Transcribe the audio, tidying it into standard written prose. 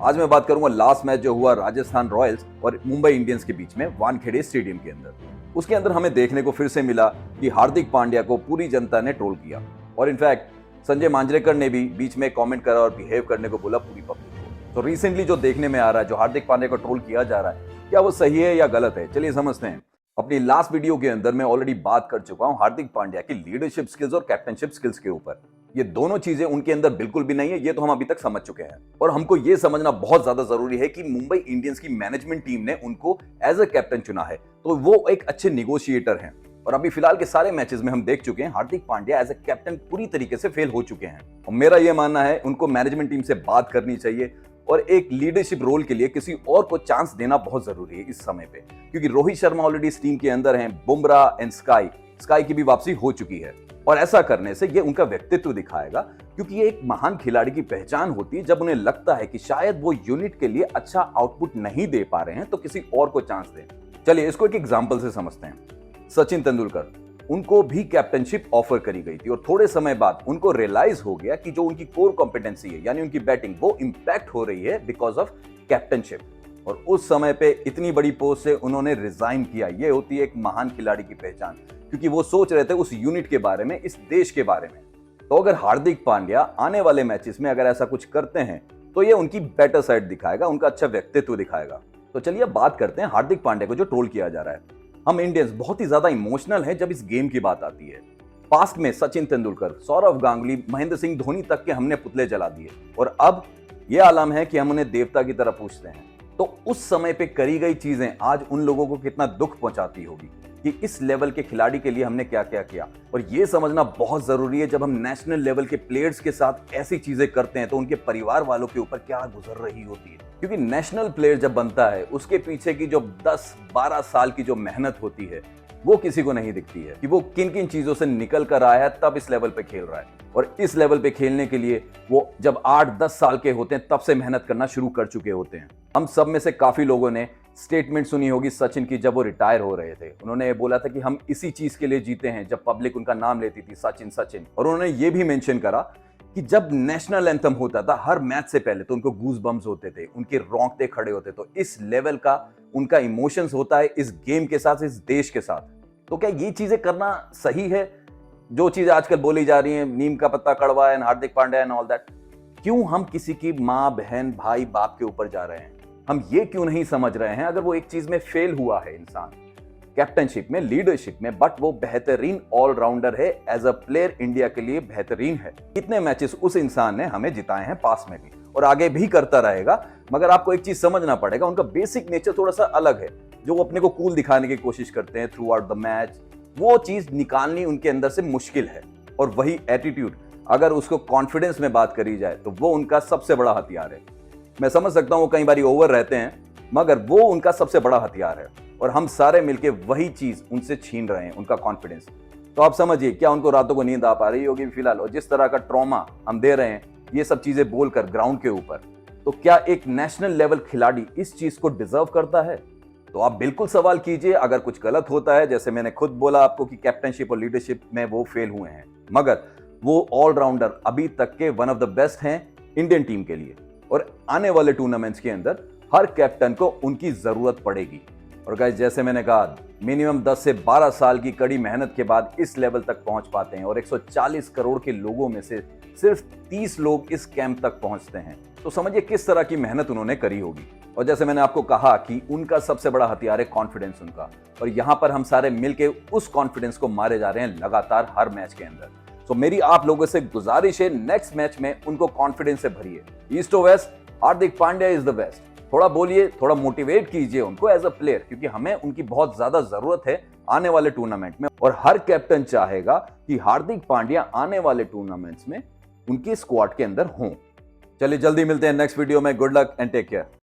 आज मैं बात करूंगा लास्ट मैच जो हुआ राजस्थान रॉयल्स और मुंबई इंडियंस के बीच में वानखेड़े स्टेडियम के अंदर। उसके अंदर हमें देखने को फिर से मिला कि हार्दिक पांड्या को पूरी जनता ने ट्रोल किया और इनफैक्ट संजय मांजरेकर ने भी बीच में कमेंट करा और बिहेव करने को बोला पूरी पब्लिक को। तो रिसेंटली जो देखने में आ रहा है, जो हार्दिक पांड्या को ट्रोल किया जा रहा है, क्या वो सही है या गलत है, चलिए समझते हैं। अपनी लास्ट वीडियो के अंदर मैं ऑलरेडी बात कर चुका हूं हार्दिक पांड्या की लीडरशिप स्किल्स और कैप्टनशिप स्किल्स के ऊपर। ये दोनों चीजें उनके अंदर बिल्कुल भी नहीं है, ये तो हम अभी तक समझ चुके हैं। और हमको ये समझना बहुत ज्यादा जरूरी है कि मुंबई इंडियंस की मैनेजमेंट टीम ने उनको एज अ कैप्टन चुना है, तो वो एक अच्छे निगोशिएटर हैं। और अभी फिलहाल के सारे मैचेस में हम देख चुके हैं Hardik Pandya as a captain पूरी तरीके से फेल हो चुके हैं। और मेरा यह मानना है उनको मैनेजमेंट टीम से बात करनी चाहिए और एक लीडरशिप रोल के लिए किसी और को चांस देना बहुत जरूरी है इस समय पे, क्योंकि रोहित शर्मा ऑलरेडी इस टीम के अंदर हैं, बुमराह एंड स्काई की भी वापसी हो चुकी है। और ऐसा करने से ये उनका व्यक्तित्व दिखाएगा, क्योंकि ये एक महान खिलाड़ी की पहचान होती है जब उन्हें लगता है कि शायद वो यूनिट के लिए अच्छा आउटपुट नहीं दे पा रहे हैं तो किसी और को चांस दें। चलिए इसको एक एग्जांपल से समझते हैं। सचिन तेंदुलकर, उनको भी कैप्टनशिप ऑफर करी गई थी और थोड़े समय बाद उनको रियलाइज हो गया कि जो उनकी कोर कॉम्पिटेंसी है यानी उनकी बैटिंग, वो इंपैक्ट हो रही है बिकॉज ऑफ कैप्टनशिप। और उस समय पे इतनी बड़ी पोस्ट से उन्होंने रिजाइन किया। ये होती है एक महान खिलाड़ी की पहचान, क्योंकि वो सोच रहे थे उस यूनिट के बारे में, इस देश के बारे में। तो अगर हार्दिक पांड्या आने वाले मैचेस में अगर ऐसा कुछ करते हैं तो ये उनकी बेटर साइड दिखाएगा, उनका अच्छा व्यक्तित्व दिखाएगा। तो चलिए अब बात करते हैं हार्दिक पांड्या को जो ट्रोल किया जा रहा है। हम इंडियंस बहुत ही ज्यादा इमोशनल हैं जब इस गेम की बात आती है। पास्ट में सचिन तेंदुलकर, सौरव गांगुली, महेंद्र सिंह धोनी तक के हमने पुतले जला दिए और अब यह आलम है कि हम उन्हें देवता की तरह पूछते हैं। तो उस समय पे करी गई चीजें आज उन लोगों को कितना दुख पहुंचाती होगी कि इस लेवल के खिलाड़ी के लिए हमने क्या क्या किया। और यह समझना बहुत जरूरी है, जब हम नेशनल लेवल के प्लेयर्स के साथ ऐसी चीजें करते हैं तो उनके परिवार वालों के ऊपर क्या गुजर रही होती है। क्योंकि नेशनल प्लेयर जब बनता है उसके पीछे की जो 10-12 साल की जो मेहनत होती है वो किसी को नहीं दिखती है कि वो किन किन चीजों से निकल कर आया है, तब इस लेवल पे खेल रहा है। और इस लेवल पे खेलने के लिए वो जब 8-10 साल के होते हैं तब से मेहनत करना शुरू कर चुके होते हैं। हम सब में से काफी लोगों ने स्टेटमेंट सुनी होगी सचिन की जब वो रिटायर हो रहे थे। उन्होंने ये बोला था कि हम इसी चीज के लिए जीते हैं, जब पब्लिक उनका नाम लेती थी सचिन सचिन। और उन्होंने ये भी मेंशन करा कि जब नेशनल एंथम होता था हर मैच से पहले तो उनको गूज बम्स होते थे, उनके रोंगटे खड़े होते। तो इस लेवल का उनका इमोशंस होता है इस गेम के साथ, इस देश के साथ। तो क्या ये चीजें करना सही है? जो चीजें आजकल बोली जा रही हैं, नीम का पत्ता कड़वा है, Hardik Pandya and all that, क्यों हम किसी की माँ, बहन, भाई, बाप के ऊपर जा रहे हैं? हम ये क्यों नहीं समझ रहे हैं अगर वो एक चीज में फेल हुआ है इंसान, कैप्टनशिप में, लीडरशिप में, बट वो बेहतरीन ऑलराउंडर है, एज अ प्लेयर इंडिया के लिए बेहतरीन है। कितने मैचेस उस इंसान ने हमें जिताए हैं पास में भी और आगे भी करता रहेगा। मगर आपको एक चीज समझना पड़ेगा, उनका बेसिक नेचर थोड़ा सा अलग है। जो वो अपने को कूल दिखाने की कोशिश करते हैं थ्रू आउट द मैच, वो चीज निकालनी उनके अंदर से मुश्किल है। और वही एटीट्यूड, अगर उसको कॉन्फिडेंस में बात करी जाए तो वो उनका सबसे बड़ा हथियार है। मैं समझ सकता हूं वो कई बार ओवर रहते हैं, मगर वो उनका सबसे बड़ा हथियार है और हम सारे मिलके वही चीज उनसे छीन रहे हैं, उनका कॉन्फिडेंस। तो आप समझिए क्या उनको रातों को नींद आ पा रही होगी फिलहाल, और जिस तरह का ट्रॉमा हम दे रहे हैं ये सब चीजें बोलकर ग्राउंड के ऊपर, तो क्या एक नेशनल लेवल खिलाड़ी इस चीज को डिजर्व करता है? तो आप बिल्कुल सवाल कीजिए। अगर कुछ गलत होता है, जैसे मैंने खुद बोला आपको कि कैप्टनशिप और लीडरशिप में वो फेल हुए हैं, मगर वो ऑलराउंडर अभी तक के वन ऑफ द बेस्ट हैं इंडियन टीम के लिए। और आने वाले टूर्नामेंट्स के अंदर हर कैप्टन को उनकी जरूरत पड़ेगी। और गाइस, जैसे मैंने कहा, मिनिमम 10 से 12 साल की कड़ी मेहनत के बाद इस लेवल तक पहुंच पाते हैं और 140 करोड़ के लोगों में से सिर्फ 30 लोग इस कैंप तक पहुंचते हैं। तो समझिए किस तरह की मेहनत उन्होंने करी होगी। और जैसे मैंने आपको कहा कि उनका सबसे बड़ा हथियार है कॉन्फिडेंस उनका, और यहां पर हम सारे मिलके उस कॉन्फिडेंस को मारे जा रहे हैं लगातार हर मैच के अंदर। तो मेरी आप लोगों से गुजारिश है, नेक्स्ट मैच में उनको कॉन्फिडेंस से भरिए। ईस्ट और west, Hardik Pandya is the best. थोड़ा बोलिए, थोड़ा मोटिवेट कीजिए उनको एज अ प्लेयर, क्योंकि हमें उनकी बहुत ज्यादा जरूरत है आने वाले टूर्नामेंट में। और हर कैप्टन चाहेगा कि हार्दिक पांड्या आने वाले टूर्नामेंट्स में उनकी स्क्वाड के अंदर हों। चलिए जल्दी मिलते हैं नेक्स्ट वीडियो में। Good luck and take care.